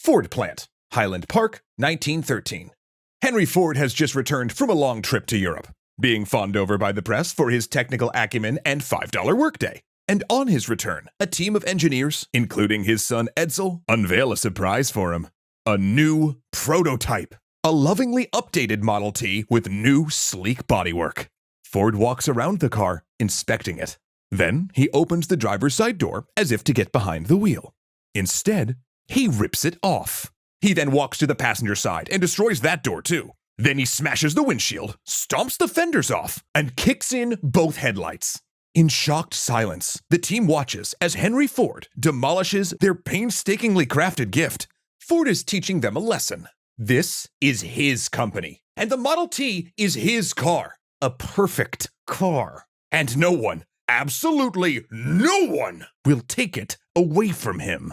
Ford Plant, Highland Park, 1913. Henry Ford has just returned from a long trip to Europe, being fawned over by the press for his technical acumen and $5 workday. And on his return, a team of engineers, including his son Edsel, unveil a surprise for him. A new prototype. A lovingly updated Model T with new, sleek bodywork. Ford walks around the car, inspecting it. Then he opens the driver's side door as if to get behind the wheel. Instead, he rips it off. He then walks to the passenger side and destroys that door too. Then he smashes the windshield, stomps the fenders off, and kicks in both headlights. In shocked silence, the team watches as Henry Ford demolishes their painstakingly crafted gift. Ford is teaching them a lesson. This is his company, and the Model T is his car. A perfect car. And no one, absolutely no one, will take it away from him.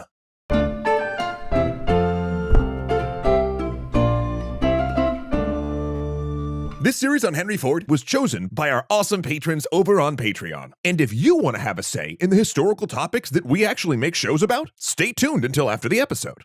This series on Henry Ford was chosen by our awesome patrons over on Patreon. And if you want to have a say in the historical topics that we actually make shows about, stay tuned until after the episode.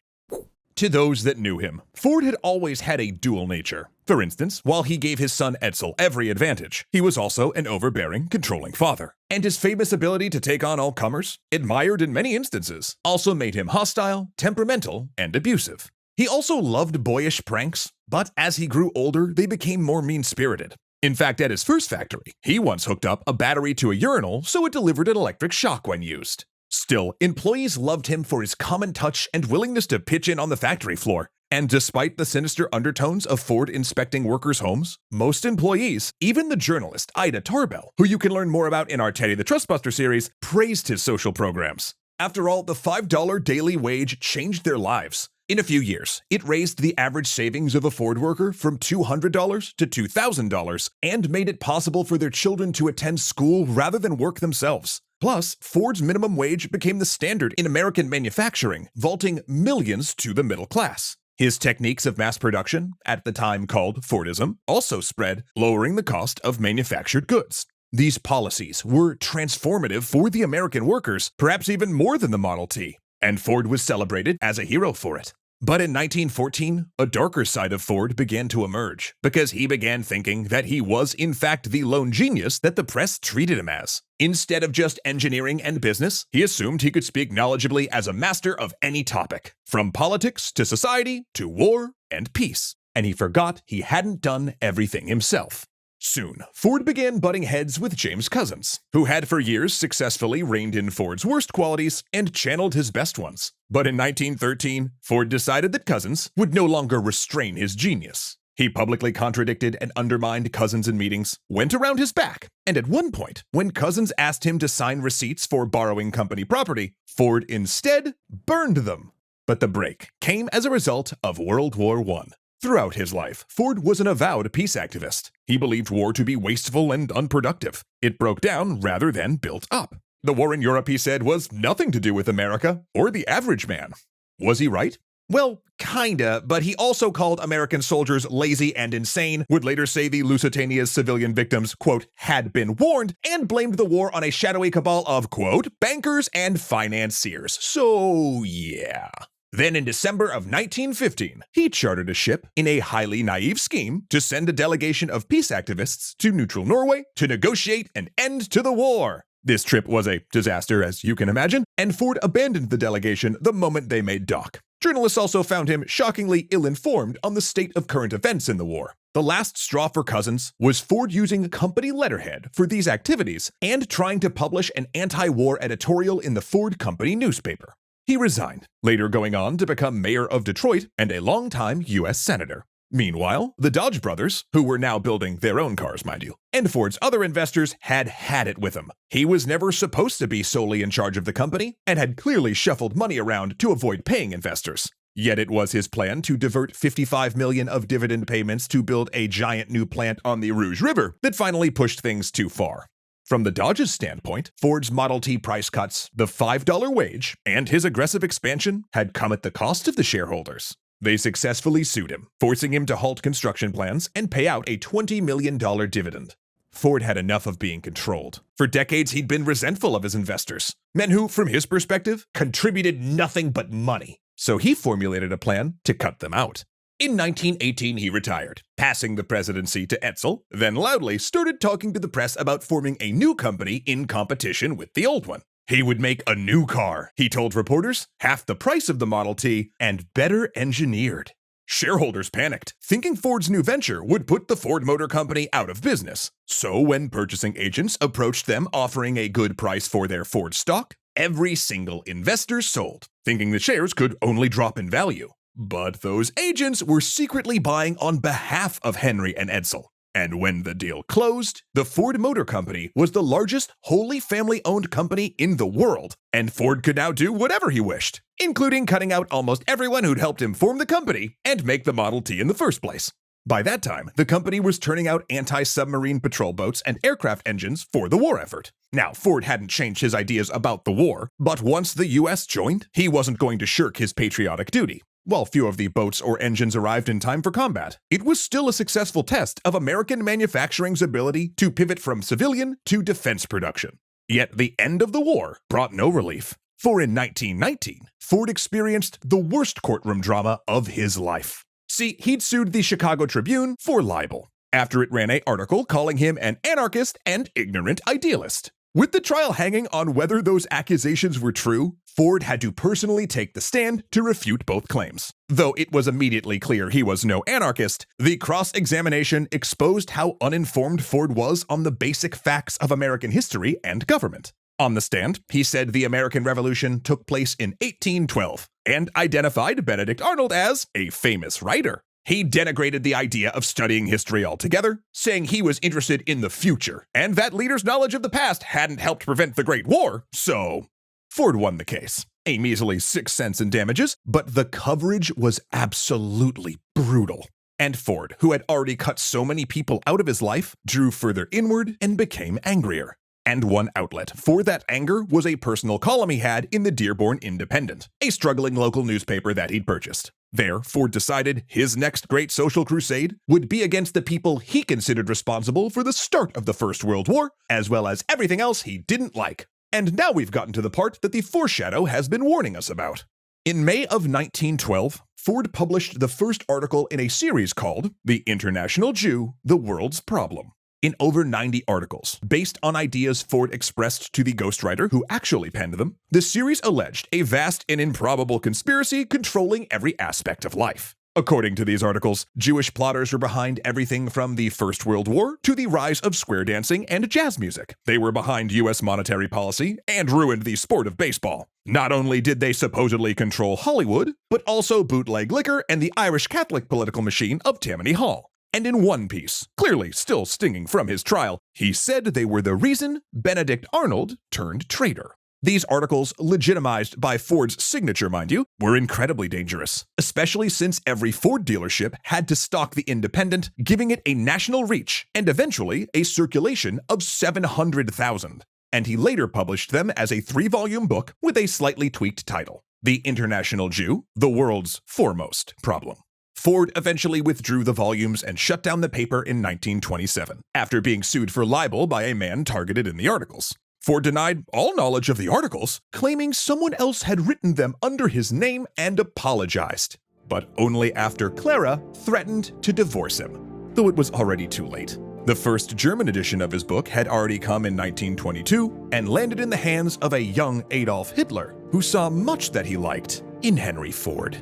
To those that knew him, Ford had always had a dual nature. For instance, while he gave his son Edsel every advantage, he was also an overbearing, controlling father. And his famous ability to take on all comers, admired in many instances, also made him hostile, temperamental, and abusive. He also loved boyish pranks, but as he grew older, they became more mean-spirited. In fact, at his first factory, he once hooked up a battery to a urinal so it delivered an electric shock when used. Still, employees loved him for his common touch and willingness to pitch in on the factory floor. And despite the sinister undertones of Ford inspecting workers' homes, most employees, even the journalist Ida Tarbell, who you can learn more about in our Teddy the Trustbuster series, praised his social programs. After all, the $5 daily wage changed their lives. In a few years, it raised the average savings of a Ford worker from $200 to $2,000 and made it possible for their children to attend school rather than work themselves. Plus, Ford's minimum wage became the standard in American manufacturing, vaulting millions to the middle class. His techniques of mass production, at the time called Fordism, also spread, lowering the cost of manufactured goods. These policies were transformative for the American workers, perhaps even more than the Model T, and Ford was celebrated as a hero for it. But in 1914, a darker side of Ford began to emerge, because he began thinking that he was in fact the lone genius that the press treated him as. Instead of just engineering and business, he assumed he could speak knowledgeably as a master of any topic, from politics to society to war and peace. And he forgot he hadn't done everything himself. Soon, Ford began butting heads with James Couzens, who had for years successfully reined in Ford's worst qualities and channeled his best ones. But in 1913, Ford decided that Couzens would no longer restrain his genius. He publicly contradicted and undermined Couzens in meetings, went around his back, and at one point, when Couzens asked him to sign receipts for borrowing company property, Ford instead burned them. But the break came as a result of World War I. Throughout his life, Ford was an avowed peace activist. He believed war to be wasteful and unproductive. It broke down rather than built up. The war in Europe, he said, was nothing to do with America or the average man. Was he right? Well, kinda, but he also called American soldiers lazy and insane, would later say the Lusitania's civilian victims, quote, had been warned, and blamed the war on a shadowy cabal of, quote, bankers and financiers. So, yeah. Then in December of 1915, he chartered a ship in a highly naive scheme to send a delegation of peace activists to neutral Norway to negotiate an end to the war. This trip was a disaster, as you can imagine, and Ford abandoned the delegation the moment they made dock. Journalists also found him shockingly ill-informed on the state of current events in the war. The last straw for Couzens was Ford using company letterhead for these activities and trying to publish an anti-war editorial in the Ford Company newspaper. He resigned, later going on to become mayor of Detroit and a longtime U.S. senator. Meanwhile, the Dodge brothers, who were now building their own cars, mind you, and Ford's other investors had it with him. He was never supposed to be solely in charge of the company and had clearly shuffled money around to avoid paying investors. Yet it was his plan to divert $55 million of dividend payments to build a giant new plant on the Rouge River that finally pushed things too far. From the Dodge's standpoint, Ford's Model T price cuts, the $5 wage, and his aggressive expansion had come at the cost of the shareholders. They successfully sued him, forcing him to halt construction plans and pay out a $20 million dividend. Ford had enough of being controlled. For decades, he'd been resentful of his investors, men who, from his perspective, contributed nothing but money. so he formulated a plan to cut them out. In 1918, he retired, passing the presidency to Edsel, then loudly started talking to the press about forming a new company in competition with the old one. He would make a new car, he told reporters, half the price of the Model T and better engineered. Shareholders panicked, thinking Ford's new venture would put the Ford Motor Company out of business. So when purchasing agents approached them offering a good price for their Ford stock, every single investor sold, thinking the shares could only drop in value. But those agents were secretly buying on behalf of Henry and Edsel. And when the deal closed, the Ford Motor Company was the largest wholly family-owned company in the world, and Ford could now do whatever he wished, including cutting out almost everyone who'd helped him form the company and make the Model T in the first place. By that time, the company was turning out anti-submarine patrol boats and aircraft engines for the war effort. Now, Ford hadn't changed his ideas about the war, but once the US joined, he wasn't going to shirk his patriotic duty. While few of the boats or engines arrived in time for combat, it was still a successful test of American manufacturing's ability to pivot from civilian to defense production. Yet the end of the war brought no relief, for in 1919, Ford experienced the worst courtroom drama of his life. See, he'd sued the Chicago Tribune for libel, after it ran an article calling him an anarchist and ignorant idealist. With the trial hanging on whether those accusations were true, Ford had to personally take the stand to refute both claims. Though it was immediately clear he was no anarchist, the cross-examination exposed how uninformed Ford was on the basic facts of American history and government. On the stand, he said the American Revolution took place in 1812 and identified Benedict Arnold as a famous writer. He denigrated the idea of studying history altogether, saying he was interested in the future, and that leaders' knowledge of the past hadn't helped prevent the Great War, so Ford won the case. A measly 6 cents in damages, but the coverage was absolutely brutal. And Ford, who had already cut so many people out of his life, drew further inward and became angrier. And one outlet for that anger was a personal column he had in the Dearborn Independent, a struggling local newspaper that he'd purchased. There, Ford decided his next great social crusade would be against the people he considered responsible for the start of the First World War, as well as everything else he didn't like. And now we've gotten to the part that the foreshadow has been warning us about. In May of 1912, Ford published the first article in a series called The International Jew, the World's Problem. In over 90 articles, based on ideas Ford expressed to the ghostwriter who actually penned them, the series alleged a vast and improbable conspiracy controlling every aspect of life. According to these articles, Jewish plotters were behind everything from the First World War to the rise of square dancing and jazz music. They were behind U.S. monetary policy and ruined the sport of baseball. Not only did they supposedly control Hollywood, but also bootleg liquor and the Irish Catholic political machine of Tammany Hall. And in one piece, clearly still stinging from his trial, he said they were the reason Benedict Arnold turned traitor. These articles, legitimized by Ford's signature, mind you, were incredibly dangerous, especially since every Ford dealership had to stock the Independent, giving it a national reach and eventually a circulation of 700,000. And he later published them as a 3-volume book with a slightly tweaked title, The International Jew, the World's Foremost Problem. Ford eventually withdrew the volumes and shut down the paper in 1927, after being sued for libel by a man targeted in the articles. Ford denied all knowledge of the articles, claiming someone else had written them under his name and apologized, but only after Clara threatened to divorce him, though it was already too late. The first German edition of his book had already come in 1922 and landed in the hands of a young Adolf Hitler, who saw much that he liked in Henry Ford.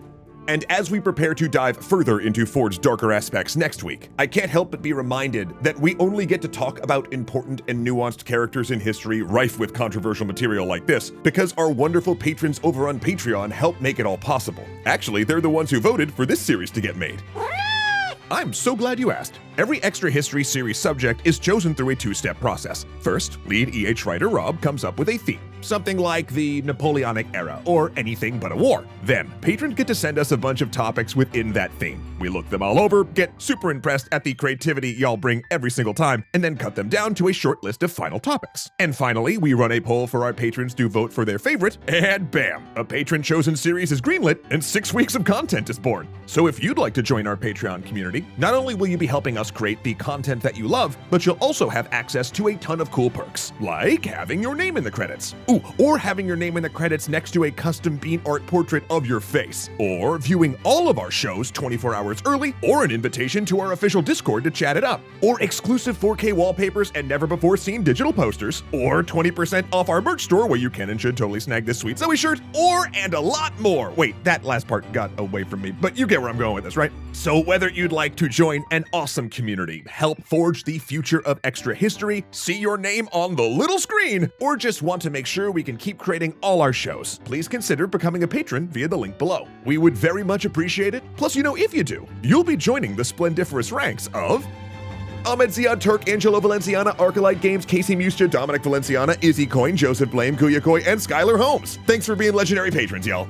And as we prepare to dive further into Ford's darker aspects next week, I can't help but be reminded that we only get to talk about important and nuanced characters in history rife with controversial material like this because our wonderful patrons over on Patreon help make it all possible. Actually, they're the ones who voted for this series to get made. I'm so glad you asked. Every Extra History series subject is chosen through a 2-step process. First, lead EH writer Rob comes up with a theme, something like the Napoleonic era or anything but a war. Then, patrons get to send us a bunch of topics within that theme. We look them all over, get super impressed at the creativity y'all bring every single time, and then cut them down to a short list of final topics. And finally, we run a poll for our patrons to vote for their favorite, and bam! A patron-chosen series is greenlit, and 6 weeks of content is born. So if you'd like to join our Patreon community, not only will you be helping us create the content that you love, but you'll also have access to a ton of cool perks, like having your name in the credits. Ooh, Ooh, or having your name in the credits next to a custom bean art portrait of your face, or viewing all of our shows 24 hours early, or an invitation to our official Discord to chat it up, or exclusive 4K wallpapers and never-before-seen digital posters, or 20% off our merch store where you can and should totally snag this sweet Zoe shirt, or and a lot more. Wait, that last part got away from me, but you get where I'm going with this, right? So whether you'd like to join an awesome community, help forge the future of extra history, see your name on the little screen, or just want to make sure we can keep creating all our shows, please consider becoming a patron via the link below. We would very much appreciate it. Plus, if you do, you'll be joining the splendiferous ranks of Ahmed Ziad Turk, Angelo Valenciana, Arcalite Games, Casey Muscha, Dominic Valenciana, Izzy Coin, Joseph Blame, Guya Koi, and Skylar Holmes. Thanks for being legendary patrons, y'all.